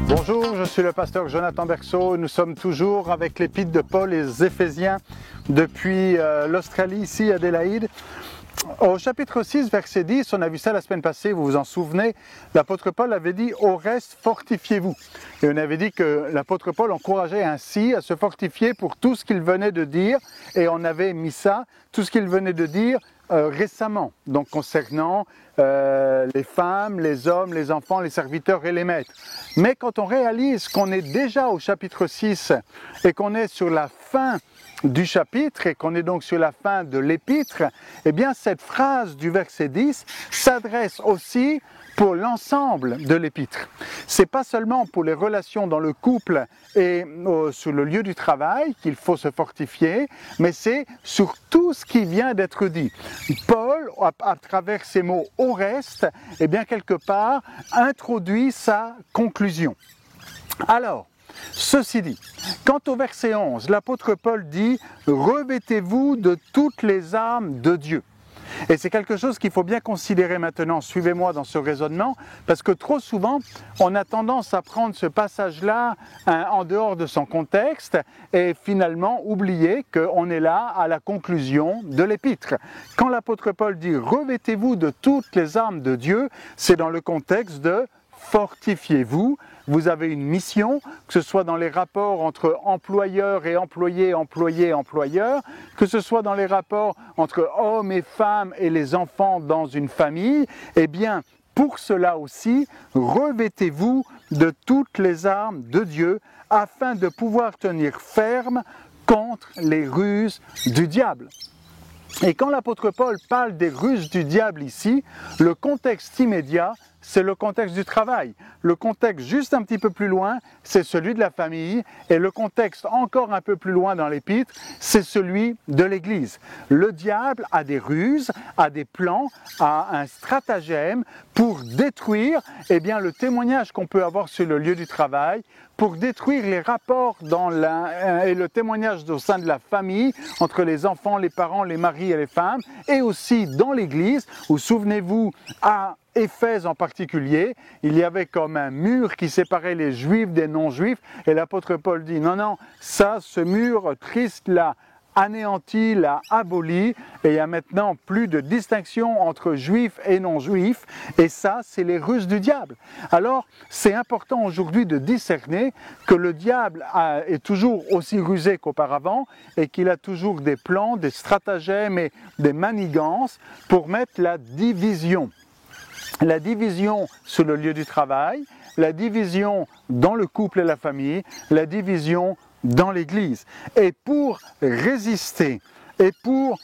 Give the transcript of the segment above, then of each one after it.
Bonjour, je suis le pasteur Jonathan Berceau. Nous sommes toujours avec l'épître de Paul et les Éphésiens depuis l'Australie, ici à Adélaïde. Au chapitre 6, verset 10, on a vu ça la semaine passée, vous vous en souvenez, l'apôtre Paul avait dit « Au reste, fortifiez-vous ». Et on avait dit que l'apôtre Paul encourageait ainsi à se fortifier pour tout ce qu'il venait de dire, et on avait mis ça, tout ce qu'il venait de dire récemment, donc concernant les femmes, les hommes, les enfants, les serviteurs et les maîtres. Mais quand on réalise qu'on est déjà au chapitre 6 et qu'on est sur la fin du chapitre et qu'on est donc sur la fin de l'épître, eh bien cette phrase du verset 10 s'adresse aussi pour l'ensemble de l'épître. C'est pas seulement pour les relations dans le couple et sur le lieu du travail qu'il faut se fortifier, mais c'est sur tout ce qui vient d'être dit. Paul, à travers ces mots « au reste », eh bien quelque part, introduit sa conclusion. Alors, ceci dit, quant au verset 11, l'apôtre Paul dit « Revêtez-vous de toutes les armes de Dieu ». Et c'est quelque chose qu'il faut bien considérer maintenant, suivez-moi dans ce raisonnement, parce que trop souvent, on a tendance à prendre ce passage-là en dehors de son contexte et finalement oublier qu'on est là à la conclusion de l'épître. Quand l'apôtre Paul dit « Revêtez-vous de toutes les armes de Dieu », c'est dans le contexte de « Fortifiez-vous ». Vous avez une mission, que ce soit dans les rapports entre employeurs et employés, employés, employeurs, que ce soit dans les rapports entre hommes et femmes et les enfants dans une famille, eh bien, pour cela aussi, revêtez-vous de toutes les armes de Dieu afin de pouvoir tenir ferme contre les ruses du diable. Et quand l'apôtre Paul parle des ruses du diable ici, le contexte immédiat, c'est le contexte du travail. Le contexte juste un petit peu plus loin, c'est celui de la famille. Et le contexte encore un peu plus loin dans l'épître, c'est celui de l'Église. Le diable a des ruses, a des plans, a un stratagème pour détruire le témoignage qu'on peut avoir sur le lieu du travail, pour détruire les rapports et le témoignage au sein de la famille, entre les enfants, les parents, les maris et les femmes, et aussi dans l'Église, où souvenez-vous, à Éphèse en particulier, il y avait comme un mur qui séparait les juifs des non-juifs, et l'apôtre Paul dit non, ce mur Christ l'a anéanti, l'a aboli, et il y a maintenant plus de distinction entre juifs et non-juifs, et ça, c'est les ruses du diable. Alors, c'est important aujourd'hui de discerner que le diable est toujours aussi rusé qu'auparavant, et qu'il a toujours des plans, des stratagèmes et des manigances pour mettre la division. La division sur le lieu du travail, la division dans le couple et la famille, la division dans l'Église. Et pour résister et pour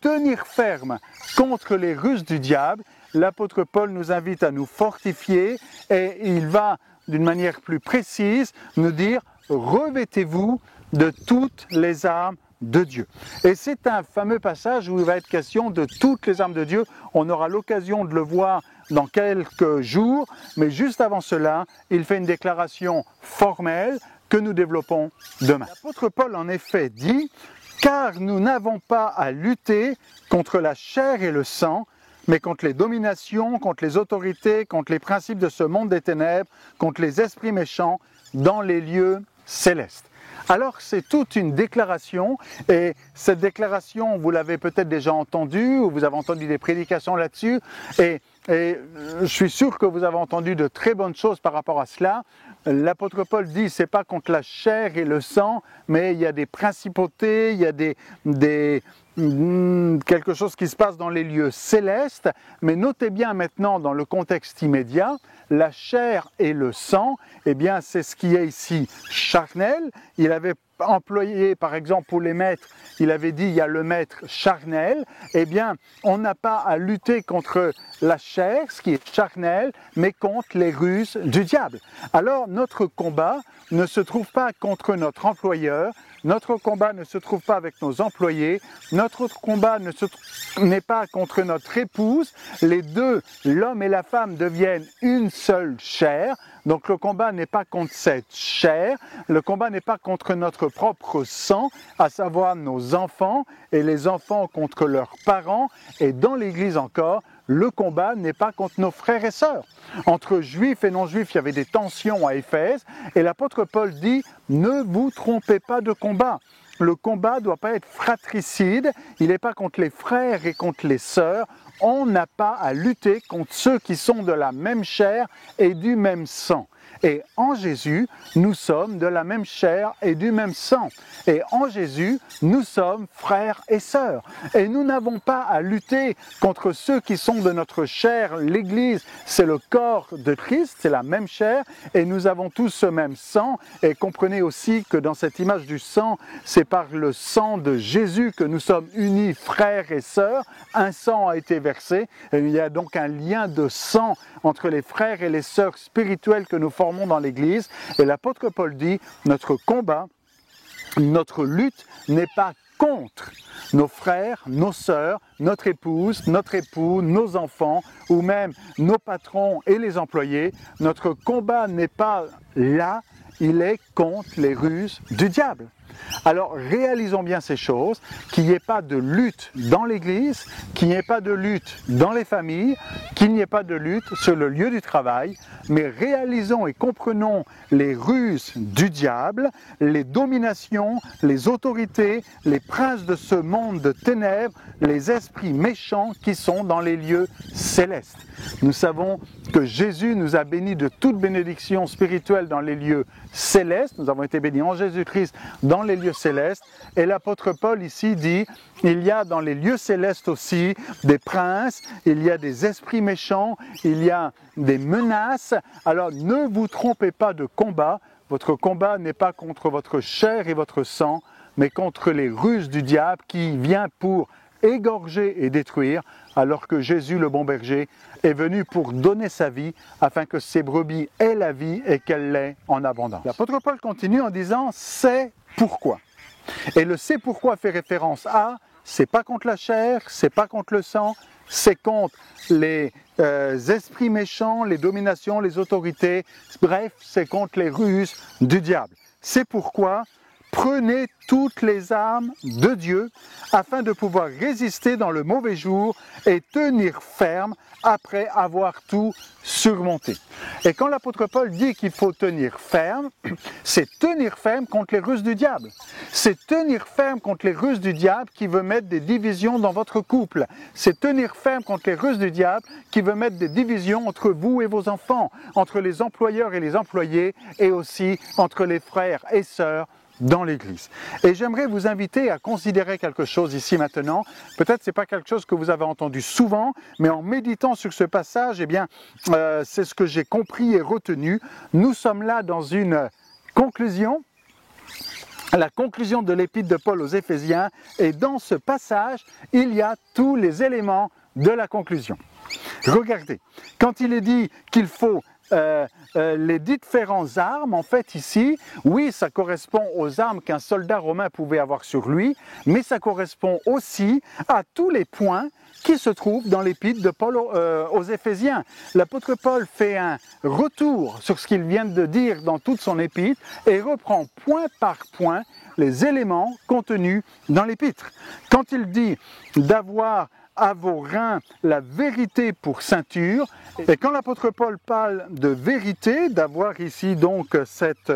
tenir ferme contre les ruses du diable, l'apôtre Paul nous invite à nous fortifier et il va d'une manière plus précise nous dire « Revêtez-vous de toutes les armes de Dieu ». Et c'est un fameux passage où il va être question de toutes les armes de Dieu. On aura l'occasion de le voir dans quelques jours, mais juste avant cela, il fait une déclaration formelle que nous développons demain. L'apôtre Paul en effet dit « Car nous n'avons pas à lutter contre la chair et le sang, mais contre les dominations, contre les autorités, contre les principes de ce monde des ténèbres, contre les esprits méchants dans les lieux célestes. » Alors c'est toute une déclaration et cette déclaration, vous l'avez peut-être déjà entendue ou vous avez entendu des prédications là-dessus et je suis sûr que vous avez entendu de très bonnes choses par rapport à cela. L'apôtre Paul dit c'est pas contre la chair et le sang, mais il y a des principautés, il y a quelque chose qui se passe dans les lieux célestes, mais notez bien maintenant dans le contexte immédiat, la chair et le sang, eh bien c'est ce qui est ici charnel. Il avait employé par exemple pour les maîtres, il avait dit il y a le maître charnel, eh bien on n'a pas à lutter contre la chair, ce qui est charnel, mais contre les ruses du diable. Alors notre combat ne se trouve pas contre notre employeur, Notre combat ne se trouve pas avec nos employés. Notre combat n'est pas contre notre épouse. Les deux, l'homme et la femme, deviennent une seule chair. Donc le combat n'est pas contre cette chair, le combat n'est pas contre notre propre sang, à savoir nos enfants, et les enfants contre leurs parents, et dans l'Église encore, le combat n'est pas contre nos frères et sœurs. Entre juifs et non-juifs, il y avait des tensions à Éphèse, et l'apôtre Paul dit « Ne vous trompez pas de combat ». Le combat ne doit pas être fratricide, il n'est pas contre les frères et contre les sœurs. On n'a pas à lutter contre ceux qui sont de la même chair et du même sang. Et en Jésus, nous sommes de la même chair et du même sang. Et en Jésus, nous sommes frères et sœurs. Et nous n'avons pas à lutter contre ceux qui sont de notre chair. L'Église, c'est le corps de Christ, c'est la même chair, et nous avons tous ce même sang. Et comprenez aussi que dans cette image du sang, c'est par le sang de Jésus que nous sommes unis frères et sœurs. Un sang a été versé, et il y a donc un lien de sang entre les frères et les sœurs spirituels que nous formons dans l'Église. Et l'apôtre Paul dit, notre combat, notre lutte n'est pas contre nos frères, nos sœurs, notre épouse, notre époux, nos enfants, ou même nos patrons et les employés. Notre combat n'est pas là, il est contre les ruses du diable. Alors réalisons bien ces choses, qu'il n'y ait pas de lutte dans l'Église, qu'il n'y ait pas de lutte dans les familles, qu'il n'y ait pas de lutte sur le lieu du travail, mais réalisons et comprenons les ruses du diable, les dominations, les autorités, les princes de ce monde de ténèbres, les esprits méchants qui sont dans les lieux célestes. Nous savons que Jésus nous a bénis de toute bénédiction spirituelle dans les lieux célestes. Nous avons été bénis en Jésus-Christ dans les lieux célestes. Et l'apôtre Paul ici dit, il y a dans les lieux célestes aussi des princes, il y a des esprits méchants, il y a des menaces. Alors ne vous trompez pas de combat. Votre combat n'est pas contre votre chair et votre sang, mais contre les ruses du diable qui vient pour égorger et détruire, alors que Jésus, le bon berger, est venu pour donner sa vie, afin que ses brebis aient la vie et qu'elle l'ait en abondance. L'apôtre Paul continue en disant « c'est pourquoi ». Et le « c'est pourquoi » fait référence à « c'est pas contre la chair, c'est pas contre le sang, c'est contre les esprits méchants, les dominations, les autorités, bref, c'est contre les ruses du diable. C'est pourquoi prenez toutes les armes de Dieu afin de pouvoir résister dans le mauvais jour et tenir ferme après avoir tout surmonté. Et quand l'apôtre Paul dit qu'il faut tenir ferme, c'est tenir ferme contre les ruses du diable. C'est tenir ferme contre les ruses du diable qui veut mettre des divisions dans votre couple. C'est tenir ferme contre les ruses du diable qui veut mettre des divisions entre vous et vos enfants, entre les employeurs et les employés, et aussi entre les frères et sœurs dans l'Église. Et j'aimerais vous inviter à considérer quelque chose ici maintenant. Peut-être ce n'est pas quelque chose que vous avez entendu souvent, mais en méditant sur ce passage, eh bien, c'est ce que j'ai compris et retenu. Nous sommes là dans une conclusion, la conclusion de l'épître de Paul aux Éphésiens, et dans ce passage, il y a tous les éléments de la conclusion. Regardez, quand il est dit qu'il faut les différentes armes, en fait ici, oui, ça correspond aux armes qu'un soldat romain pouvait avoir sur lui, mais ça correspond aussi à tous les points qui se trouvent dans l'épître de Paul aux Éphésiens. L'apôtre Paul fait un retour sur ce qu'il vient de dire dans toute son épître et reprend point par point les éléments contenus dans l'épître. Quand il dit d'avoir à vos reins la vérité pour ceinture. Et quand l'apôtre Paul parle de vérité, d'avoir ici donc cette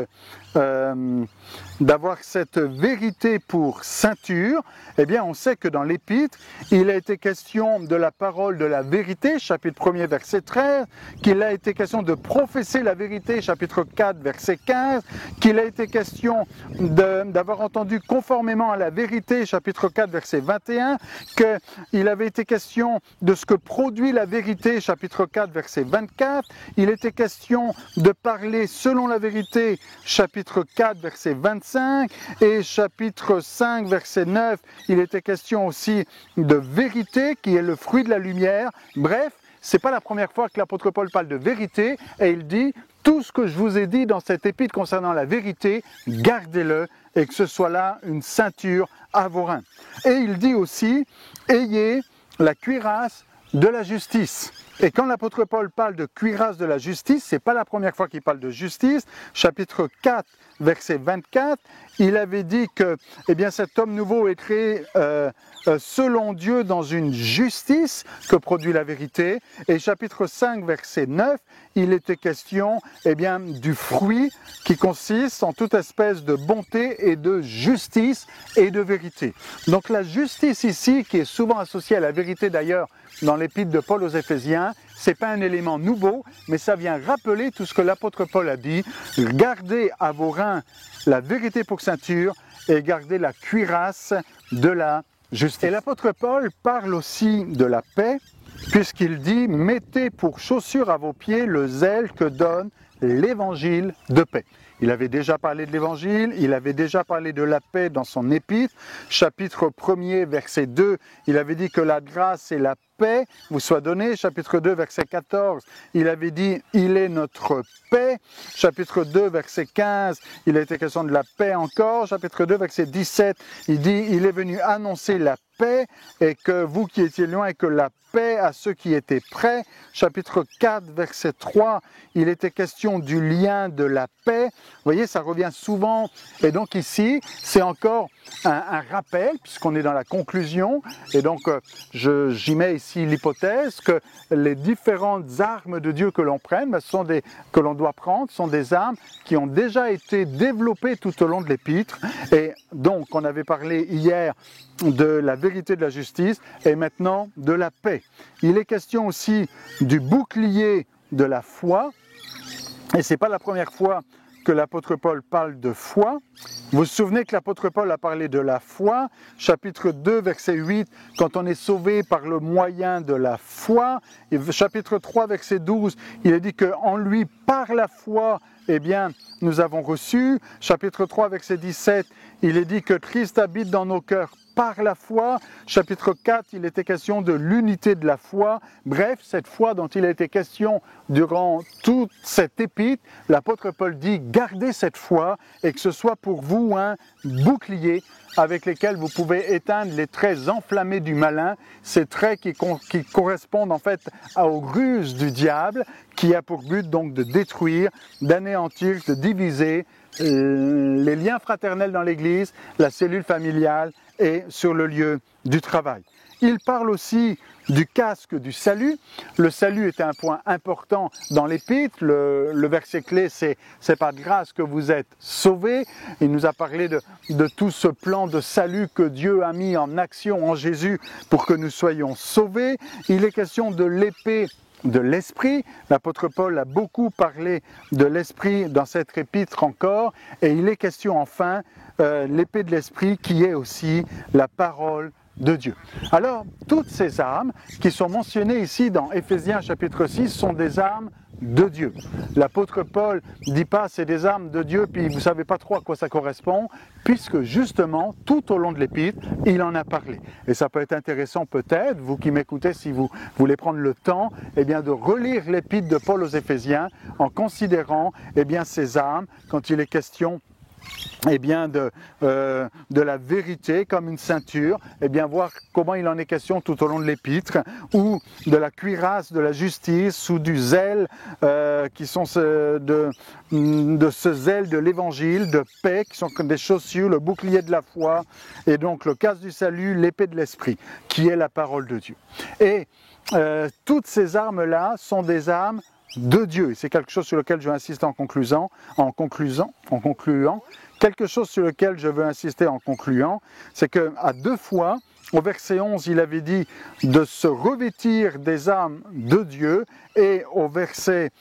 vérité pour ceinture, eh bien on sait que dans l'épître, il a été question de la parole de la vérité, chapitre 1er, verset 13, qu'il a été question de professer la vérité, chapitre 4, verset 15, qu'il a été question d'avoir entendu conformément à la vérité, chapitre 4, verset 21, qu'il avait été question de ce que produit la vérité, chapitre 4, verset 24, il était question de parler selon la vérité, chapitre 4, verset 25, et chapitre 5, verset 9, il était question aussi de vérité, qui est le fruit de la lumière. Bref, c'est pas la première fois que l'apôtre Paul parle de vérité, et il dit tout ce que je vous ai dit dans cette épître concernant la vérité, gardez-le et que ce soit là une ceinture à vos reins. Et il dit aussi, ayez la cuirasse de la justice. Et quand l'apôtre Paul parle de cuirasse de la justice, c'est pas la première fois qu'il parle de justice. Chapitre 4, verset 24, il avait dit que cet homme nouveau est créé selon Dieu dans une justice que produit la vérité. Et chapitre 5, verset 9, il était question du fruit qui consiste en toute espèce de bonté et de justice et de vérité. Donc la justice ici, qui est souvent associée à la vérité d'ailleurs dans l'épître de Paul aux Éphésiens, c'est pas un élément nouveau, mais ça vient rappeler tout ce que l'apôtre Paul a dit. Gardez à vos reins la vérité pour ceinture et gardez la cuirasse de la justice. Et l'apôtre Paul parle aussi de la paix, puisqu'il dit « Mettez pour chaussure à vos pieds le zèle que donne l'évangile de paix ». Il avait déjà parlé de l'évangile, il avait déjà parlé de la paix dans son épître. Chapitre 1er, verset 2, il avait dit que la grâce et la paix vous soient données. Chapitre 2, verset 14, il avait dit « Il est notre paix ». Chapitre 2, verset 15, il a été question de la paix encore. Chapitre 2, verset 17, il dit « Il est venu annoncer la paix et que vous qui étiez loin et que la paix à ceux qui étaient près ». Chapitre 4, verset 3, il était question du lien de la paix. Vous voyez, ça revient souvent. Et donc ici, c'est encore un rappel, puisqu'on est dans la conclusion. Et donc, j'y mets ici l'hypothèse que les différentes armes de Dieu que l'on prenne, que l'on doit prendre, sont des armes qui ont déjà été développées tout au long de l'épître. Et donc, on avait parlé hier de la vérité de la justice et maintenant de la paix. Il est question aussi du bouclier de la foi. Et ce n'est pas la première fois que l'apôtre Paul parle de foi. Vous vous souvenez que l'apôtre Paul a parlé de la foi, chapitre 2, verset 8, quand on est sauvé par le moyen de la foi. Et chapitre 3, verset 12, il est dit qu'en lui, par la foi, nous avons reçu. Chapitre 3, verset 17, il est dit que Christ habite dans nos cœurs par la foi. Chapitre 4, il était question de l'unité de la foi. Bref, cette foi dont il a été question durant toute cette épître, l'apôtre Paul dit « Gardez cette foi et que ce soit pour vous un bouclier avec lesquels vous pouvez éteindre les traits enflammés du malin, ces traits qui correspondent en fait aux ruses du diable, qui a pour but donc de détruire, d'anéantir, de diviser les liens fraternels dans l'Église, la cellule familiale et sur le lieu du travail. Il parle aussi du casque du salut. Le salut était un point important dans l'épître. Le verset clé, c'est par grâce que vous êtes sauvés. Il nous a parlé de tout ce plan de salut que Dieu a mis en action en Jésus pour que nous soyons sauvés. Il est question de l'épée de l'esprit. L'apôtre Paul a beaucoup parlé de l'esprit dans cette épître encore. Et il est question enfin l'épée de l'esprit qui est aussi la parole de Dieu. Alors, toutes ces armes qui sont mentionnées ici dans Éphésiens chapitre 6 sont des armes de Dieu. L'apôtre Paul ne dit pas c'est des armes de Dieu puis vous ne savez pas trop à quoi ça correspond, puisque justement, tout au long de l'épître, il en a parlé. Et ça peut être intéressant peut-être, vous qui m'écoutez, si vous voulez prendre le temps, de relire l'épître de Paul aux Éphésiens en considérant ces armes quand il est question de la vérité comme une ceinture, voir comment il en est question tout au long de l'épître, ou de la cuirasse de la justice, ou du zèle, qui sont de ce zèle de l'évangile, de paix, qui sont comme des chaussures, le bouclier de la foi, et donc le casque du salut, l'épée de l'esprit, qui est la parole de Dieu. Et toutes ces armes-là sont des armes de Dieu. Et c'est quelque chose sur lequel je veux insister en concluant. Quelque chose sur lequel je veux insister en concluant, c'est qu'à deux fois, au verset 11, il avait dit de se revêtir des armes de Dieu, et au verset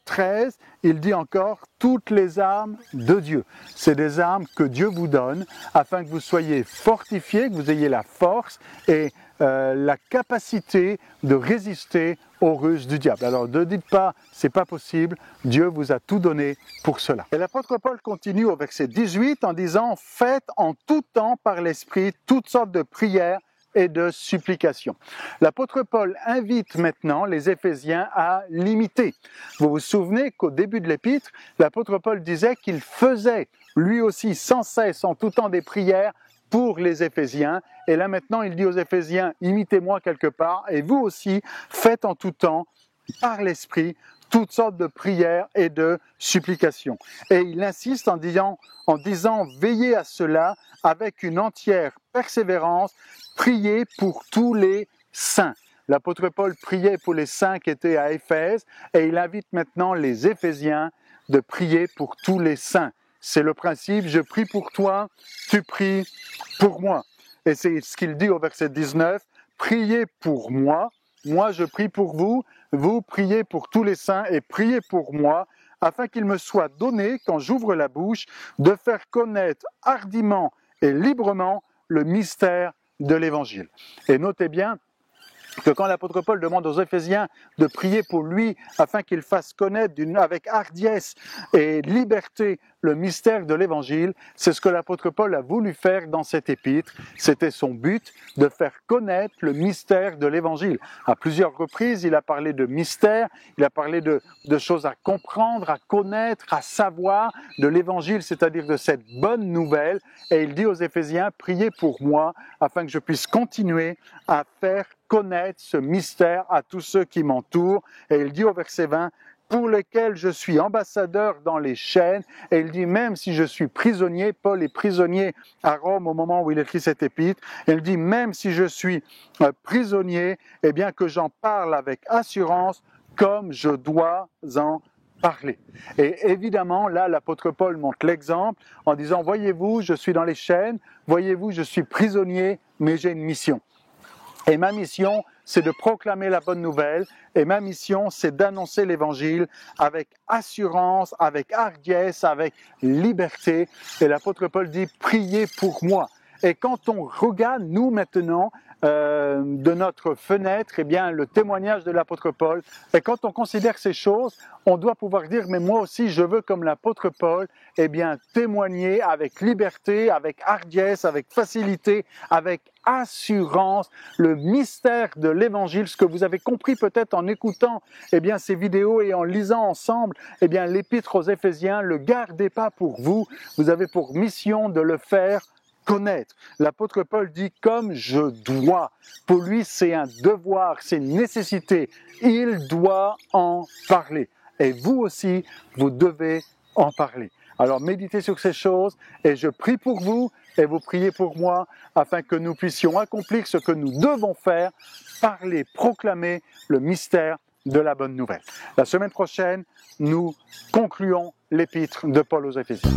13, il dit encore toutes les armes de Dieu. C'est des armes que Dieu vous donne afin que vous soyez fortifiés, que vous ayez la force et la capacité de résister aux ruses du diable. Alors ne dites pas c'est pas possible, Dieu vous a tout donné pour cela. Et l'apôtre Paul continue au verset 18 en disant faites en tout temps par l'esprit toutes sortes de prières et de supplication. L'apôtre Paul invite maintenant les Éphésiens à l'imiter. Vous vous souvenez qu'au début de l'épître, l'apôtre Paul disait qu'il faisait lui aussi sans cesse en tout temps des prières pour les Éphésiens. Et là maintenant, il dit aux Éphésiens, imitez-moi quelque part, et vous aussi, faites en tout temps, par l'Esprit, toutes sortes de prières et de supplications. Et il insiste en disant, veillez à cela avec une entière persévérance, priez pour tous les saints. L'apôtre Paul priait pour les saints qui étaient à Éphèse, et il invite maintenant les Éphésiens de prier pour tous les saints. C'est le principe, je prie pour toi, tu pries pour moi. Et c'est ce qu'il dit au verset 19, priez pour moi, moi je prie pour vous, vous priez pour tous les saints et priez pour moi, afin qu'il me soit donné, quand j'ouvre la bouche, de faire connaître hardiment et librement le mystère de l'Évangile. Et notez bien que quand l'apôtre Paul demande aux Éphésiens de prier pour lui afin qu'il fasse connaître avec hardiesse et liberté le mystère de l'Évangile, c'est ce que l'apôtre Paul a voulu faire dans cette épître. C'était son but, de faire connaître le mystère de l'Évangile. À plusieurs reprises, il a parlé de mystère, il a parlé de choses à comprendre, à connaître, à savoir de l'Évangile, c'est-à-dire de cette bonne nouvelle. Et il dit aux Éphésiens, priez pour moi afin que je puisse continuer à faire connaître ce mystère à tous ceux qui m'entourent. Et il dit au verset 20, pour lequel je suis ambassadeur dans les chaînes, et il dit même si je suis prisonnier, Paul est prisonnier à Rome au moment où il écrit cette épître, et il dit même si je suis prisonnier, eh bien que j'en parle avec assurance comme je dois en parler. Et évidemment, là, l'apôtre Paul montre l'exemple en disant, voyez-vous, je suis dans les chaînes, voyez-vous, je suis prisonnier, mais j'ai une mission. Et ma mission, c'est de proclamer la bonne nouvelle. Et ma mission, c'est d'annoncer l'Évangile avec assurance, avec hardiesse, avec liberté. Et l'apôtre Paul dit, priez pour moi. Et quand on regarde, nous maintenant, de notre fenêtre, eh bien, le témoignage de l'apôtre Paul, et quand on considère ces choses, on doit pouvoir dire, mais moi aussi, je veux, comme l'apôtre Paul, eh bien, témoigner avec liberté, avec hardiesse, avec facilité, avec assurance, le mystère de l'Évangile, ce que vous avez compris peut-être en écoutant, eh bien, ces vidéos et en lisant ensemble, eh bien, l'épître aux Éphésiens, le gardez pas pour vous, vous avez pour mission de le faire connaître. L'apôtre Paul dit comme je dois. Pour lui, c'est un devoir, c'est une nécessité. Il doit en parler. Et vous aussi, vous devez en parler. Alors méditez sur ces choses et je prie pour vous et vous priez pour moi afin que nous puissions accomplir ce que nous devons faire, parler, proclamer le mystère de la bonne nouvelle. La semaine prochaine, nous concluons l'épître de Paul aux Éphésiens.